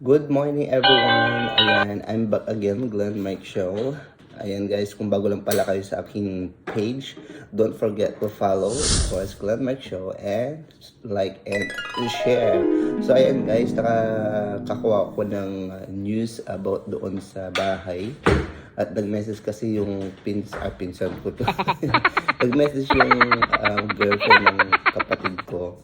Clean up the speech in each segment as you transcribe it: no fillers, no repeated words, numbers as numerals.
Good morning everyone. Ayan, I'm back again, Glenn Mike Show. Ayan guys, kung bago lang pala kayo sa aking page, don't forget to follow, of course, Glenn Mike Show and like and share. So ayan guys, nakakakuha ko ng news about doon sa bahay. At nag-message kasi yung pinsan ko to. Nag-message yung girlfriend ng kapatid ko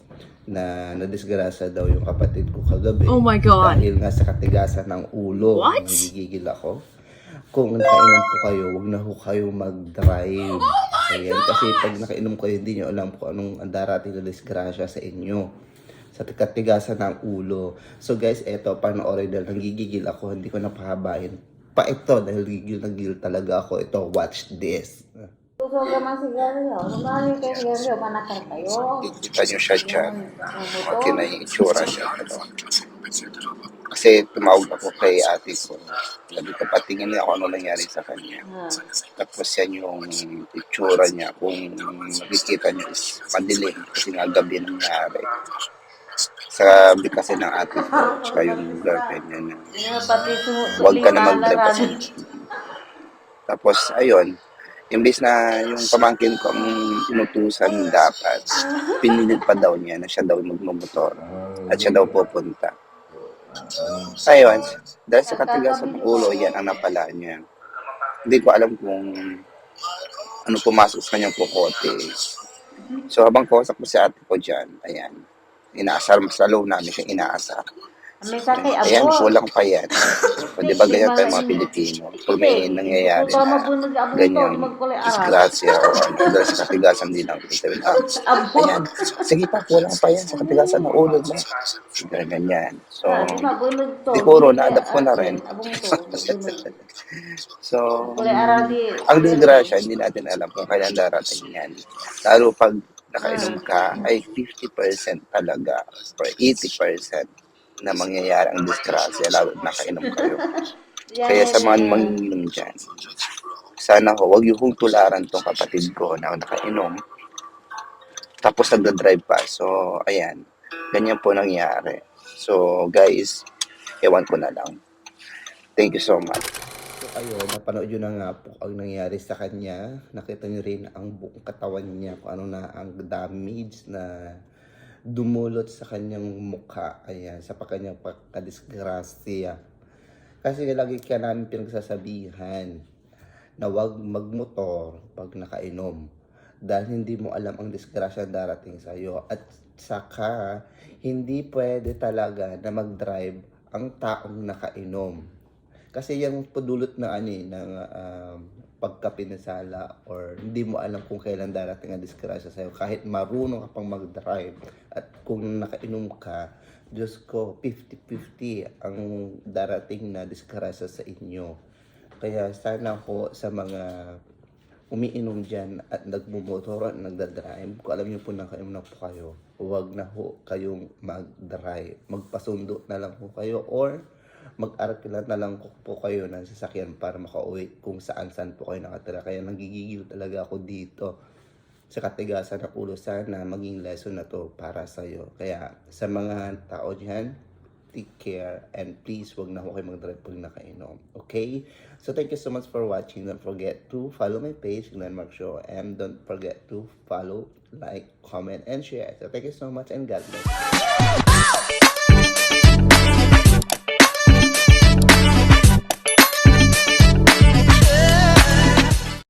na nadisgrasya daw yung kapatid ko kagabi. Oh my God. Dahil nga sa katigasan ng ulo. What? Nagigigil ako. Kung nakainom po kayo, wag na ho kayo mag-drive. Ayan, kasi pag nakainom kayo, hindi nyo alam kung anong darating na disgrasya sa inyo. Sa katigasan ng ulo. So guys, eto, panoorin dahil nanggigigil ako, hindi ko napahabain. Pa ito, dahil gigil na gigil talaga ako. Ito, watch this. Gusto ka man sigarilyo. Sumali kayo sigarilyo, manakal kayo. Kita nyo siya dyan. Okay na yung itsura niya. Kasi tumawag ako kay ate ko. Sabi ko, patingin niya ako ano nangyari sa kanya. Tapos yan yung itsura niya. Kung nakikita niyo is madilim. Kasi nga gabi nangyari. Sabi kasi ng ate ko, tsaka yung girlfriend niya na huwag ka na mag-drive kasi. Tapos, ayun, imbis na yung pamangkin ko ang inutusan dapat, pinilit pa daw niya na siya daw magmumotor at siya daw pupunta. Ayun, dahil sa katigasan ng ulo, yan ang napala niya. Hindi ko alam kung ano pumasok sa kanyang kukote. So, habang kausap ko si ate ko dyan, ayan, inaasar, mas lalo namin siya inaasar. May sakay ako. Ayan, kulang pa yan. O, di ba ganyan tayo mga Pilipino? Pag may nangyayari na ganyang disgrasya o ano, dahil sa katigasan din ang sabihin, ayan, sige pa, kulang pa yan sa katigasan ng ulo mo. Ganyan. So, siguro, na-adapt ko na rin. So, ang disgrasya, hindi natin alam kung kailan darating yan. Lalo pag nakainom ka, ay 50% talaga or 80% na mangyayari ang disgrasya lalo nakainom kayo. Kaya sa mga manginom dyan, sana ho, huwag yung tularan tong kapatid ko na nakainom tapos nagda-drive pa. So, ayan, ganyan po nangyari. So, guys, ewan ko na lang. Thank you so much. So, ayun, napanood yun na nga po ang nangyari sa kanya. Nakita nyo rin ang buong katawan niya, kung ano na ang damage na dumulot sa kanyang mukha. Ayan, sa kanyang pagkadisgrasya. Kasi lagi ka namin pinagsasabihan na huwag magmotor pag nakainom. Dahil hindi mo alam ang disgrasya na darating sa iyo. At saka, hindi pwede talaga na mag-drive ang taong nakainom. Kasi yung padulot na ng pagkapinsala or hindi mo alam kung kailan darating ang disgrasya sa'yo. Kahit marunong ka pang mag-drive at kung nakainom ka, Diyos ko, 50-50 ang darating na disgrasya sa inyo. Kaya sana po sa mga umiinom dyan at nagmumotor at nagdadrive, kung alam niyo po nakainom na po kayo, huwag na po kayong mag-drive. Magpasundo na lang po kayo or mag-arkila na lang po kayo ng sasakyan para makauwi kung saan-saan po kayo nakatira. Kaya nagigigil talaga ako dito sa katigasan ng ulo. Sana maging lesson na to para sa'yo. Kaya sa mga tao dyan, take care and please wag na ako kayo mag-drive pag nakainom. Okay? So thank you so much for watching. Don't forget to follow my page, Glenn Mark Show, and don't forget to follow, like, comment, and share. So thank you so much and God bless.